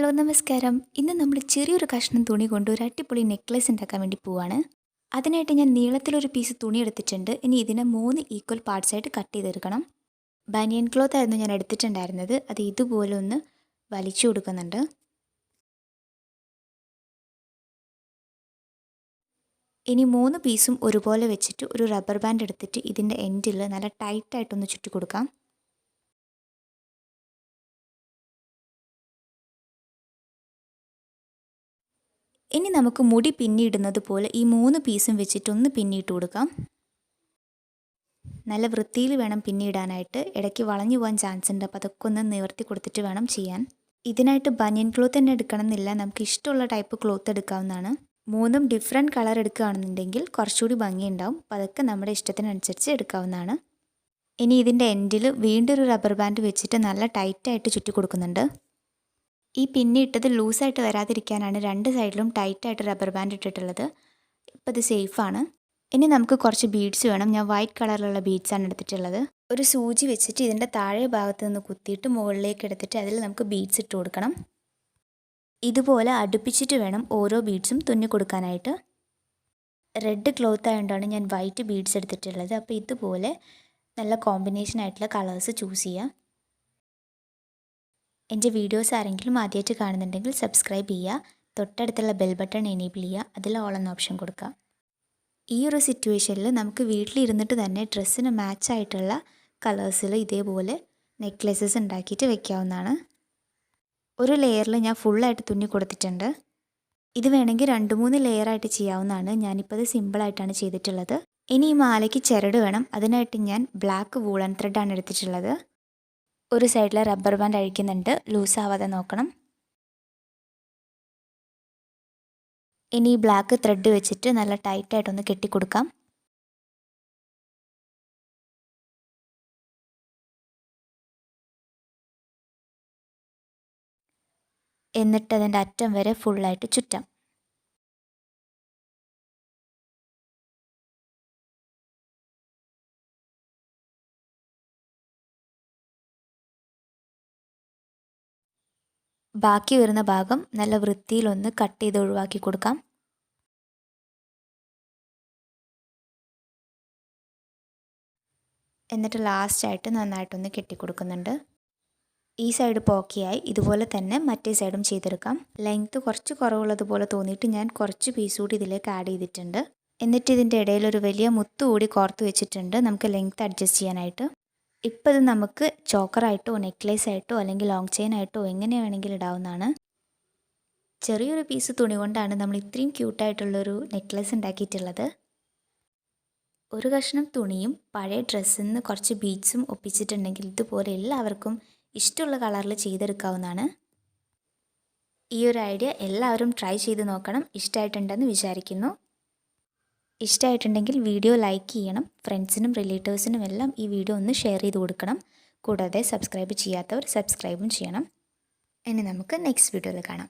Hello നമസ്കാരം. ഇന്ന് നമ്മൾ ചെറിയൊരു കഷ്ണം തുണി കൊണ്ട് ഒരു അടിപൊളി നെക്ലേസ് ഉണ്ടാക്കാൻ വേണ്ടി പോവാണ്. അതിനായിട്ട് ഞാൻ നീളത്തിലൊരു പീസ് തുണി എടുത്തിട്ടുണ്ട്. ഇനി ഇതിനെ 3 ഈക്വൽ പാർട്സ് ആയിട്ട് കട്ട് ചെയ്തെടുക്കണം. ബനിയൻ ക്ലോത്ത് ആയിരുന്നു ഞാൻ എടുത്തിട്ടുണ്ടായിരുന്നത്. അത് ഇതുപോലെ ഒന്ന് വലിച്ചു കൊടുക്കുന്നുണ്ട്. ഇനി 3 പീസും ഒരുപോലെ വെച്ചിട്ട് ഒരു റബ്ബർ ബാൻഡ് എടുത്തിട്ട് ഇതിൻ്റെ എൻഡിൽ നല്ല ടൈറ്റായിട്ടൊന്ന് ചുറ്റി കൊടുക്കാം. ഇനി നമുക്ക് മുടി പിന്നിയിടുന്നത് പോലെ ഈ 3 പീസും വെച്ചിട്ടൊന്ന് പിന്നിയിട്ട് കൊടുക്കാം. നല്ല വൃത്തിയിൽ വേണം പിന്നിയിടാനായിട്ട്. ഇടയ്ക്ക് വളഞ്ഞു പോകാൻ ചാൻസ് ഉണ്ട്. അപ്പോൾ അതൊക്കെ ഒന്ന് നിവർത്തി കൊടുത്തിട്ട് വേണം ചെയ്യാൻ. ഇതിനായിട്ട് ബനിയൻ ക്ലോത്ത് തന്നെ എടുക്കണം എന്നില്ല. നമുക്ക് ഇഷ്ടമുള്ള ടൈപ്പ് ക്ലോത്ത് എടുക്കാവുന്നതാണ്. 3ഉം ഡിഫറെൻറ്റ് കളർ എടുക്കുകയാണെന്നുണ്ടെങ്കിൽ കുറച്ചുകൂടി ഭംഗിയുണ്ടാവും. അപ്പോൾ അതൊക്കെ നമ്മുടെ ഇഷ്ടത്തിനനുസരിച്ച് എടുക്കാവുന്നതാണ്. ഇനി ഇതിൻ്റെ എൻഡിൽ വീണ്ടും ഒരു റബ്ബർ ബാൻഡ് വെച്ചിട്ട് നല്ല ടൈറ്റായിട്ട് ചുറ്റി കൊടുക്കുന്നുണ്ട്. ഈ പിന്നിട്ടത് ലൂസായിട്ട് വരാതിരിക്കാനാണ് 2 സൈഡിലും ടൈറ്റായിട്ട് റബ്ബർ ബാൻഡ് ഇട്ടിട്ടുള്ളത്. ഇപ്പോൾ ഇത് സേഫാണ്. ഇനി നമുക്ക് കുറച്ച് ബീഡ്സ് വേണം. ഞാൻ വൈറ്റ് കളറിലുള്ള ബീഡ്സാണ് എടുത്തിട്ടുള്ളത്. ഒരു സൂചി വെച്ചിട്ട് ഇതിൻ്റെ താഴെ ഭാഗത്ത് നിന്ന് കുത്തിയിട്ട് മുകളിലേക്ക് എടുത്തിട്ട് അതിൽ നമുക്ക് ബീഡ്സ് ഇട്ട് കൊടുക്കണം. ഇതുപോലെ അടുപ്പിച്ചിട്ട് വേണം ഓരോ ബീഡ്സും തുന്നി കൊടുക്കാനായിട്ട്. റെഡ് ക്ലോത്ത് ആയതുകൊണ്ടാണ് ഞാൻ വൈറ്റ് ബീഡ്സ് എടുത്തിട്ടുള്ളത്. അപ്പോൾ ഇതുപോലെ നല്ല കോമ്പിനേഷൻ ആയിട്ടുള്ള കളേഴ്സ് ചൂസ് ചെയ്യുക. എൻ്റെ വീഡിയോസ് ആരെങ്കിലും ആദ്യമായിട്ട് കാണുന്നുണ്ടെങ്കിൽ സബ്സ്ക്രൈബ് ചെയ്യുക. തൊട്ടടുത്തുള്ള ബെൽ ബട്ടൺ എനേബിൾ ചെയ്യുക. അതിൽ ഓൾ എന്ന ഓപ്ഷൻ കൊടുക്കുക. ഈ ഒരു സിറ്റുവേഷനിൽ നമുക്ക് വീട്ടിലിരുന്നിട്ട് തന്നെ ഡ്രസ്സിന് മാച്ചായിട്ടുള്ള കളേഴ്സിൽ ഇതേപോലെ നെക്ലേസസ് ഉണ്ടാക്കിയിട്ട് വെക്കാവുന്നതാണ്. ഒരു ലെയറിൽ ഞാൻ ഫുള്ളായിട്ട് തുന്നി കൊടുത്തിട്ടുണ്ട്. ഇത് വേണമെങ്കിൽ 2-3 ലെയറായിട്ട് ചെയ്യാവുന്നതാണ്. ഞാനിപ്പോൾ അത് സിമ്പിളായിട്ടാണ് ചെയ്തിട്ടുള്ളത്. ഇനി ഈ മാലയ്ക്ക് ചരട് വേണം. അതിനായിട്ട് ഞാൻ ബ്ലാക്ക് വൂളൻ ത്രെഡാണ് എടുത്തിട്ടുള്ളത്. ഒരു സൈഡിൽ റബ്ബർ ബാൻഡ് അഴിക്കുന്നുണ്ട്. ലൂസാവാതെ നോക്കണം. ഇനി ഈ ബ്ലാക്ക് ത്രെഡ് വെച്ചിട്ട് നല്ല ടൈറ്റായിട്ടൊന്ന് കെട്ടിക്കൊടുക്കാം. എന്നിട്ട് അതിൻ്റെ അറ്റം വരെ ഫുള്ളായിട്ട് ചുറ്റാം. ബാക്കി വരുന്ന ഭാഗം നല്ല വൃത്തിയിലൊന്ന് കട്ട് ചെയ്ത് ഒഴിവാക്കി കൊടുക്കാം. എന്നിട്ട് ലാസ്റ്റായിട്ട് നന്നായിട്ടൊന്ന് കെട്ടിക്കൊടുക്കുന്നുണ്ട്. ഈ സൈഡ് പോക്കിയായി. ഇതുപോലെ തന്നെ മറ്റേ സൈഡും ചെയ്തെടുക്കാം. ലെങ്ത്ത് കുറച്ച് കുറവുള്ളതുപോലെ തോന്നിയിട്ട് ഞാൻ കുറച്ച് പീസ് കൂടി ഇതിലേക്ക് ആഡ് ചെയ്തിട്ടുണ്ട്. എന്നിട്ട് ഇതിൻ്റെ ഇടയിൽ ഒരു വലിയ മുത്ത് കൂടി കോർത്ത് വെച്ചിട്ടുണ്ട്, നമുക്ക് ലെങ്ത്ത് അഡ്ജസ്റ്റ് ചെയ്യാനായിട്ട്. ഇപ്പോൾ ഇത് നമുക്ക് ചോക്കറായിട്ടോ നെക്ലേസ് ആയിട്ടോ അല്ലെങ്കിൽ ലോങ് ചെയിൻ ആയിട്ടോ എങ്ങനെ വേണമെങ്കിലും ഇടാവുന്നതാണ്. ചെറിയൊരു പീസ് തുണി കൊണ്ടാണ് നമ്മൾ ഇത്രയും ക്യൂട്ടായിട്ടുള്ളൊരു നെക്ലേസ് ഉണ്ടാക്കിയിട്ടുള്ളത്. ഒരു കഷ്ണം തുണിയും പഴയ ഡ്രസ്സിൽ നിന്ന് കുറച്ച് ബീഡ്സും ഒപ്പിച്ചിട്ടുണ്ടെങ്കിൽ ഇതുപോലെ എല്ലാവർക്കും ഇഷ്ടമുള്ള കളറിൽ ചെയ്തെടുക്കാവുന്നതാണ്. ഈ ഒരു ഐഡിയ എല്ലാവരും ട്രൈ ചെയ്ത് നോക്കണം. ഇഷ്ടമായിട്ടുണ്ടെന്ന് വിചാരിക്കുന്നു. ഇഷ്ടമായിട്ടുണ്ടെങ്കിൽ വീഡിയോ ലൈക്ക് ചെയ്യണം. ഫ്രണ്ട്സിനും റിലേറ്റീവ്സിനും എല്ലാം ഈ വീഡിയോ ഒന്ന് ഷെയർ ചെയ്ത് കൊടുക്കണം. കൂടാതെ സബ്സ്ക്രൈബ് ചെയ്യാത്തവർ സബ്സ്ക്രൈബും ചെയ്യണം. ഇനി നമുക്ക് നെക്സ്റ്റ് വീഡിയോയിൽ കാണാം.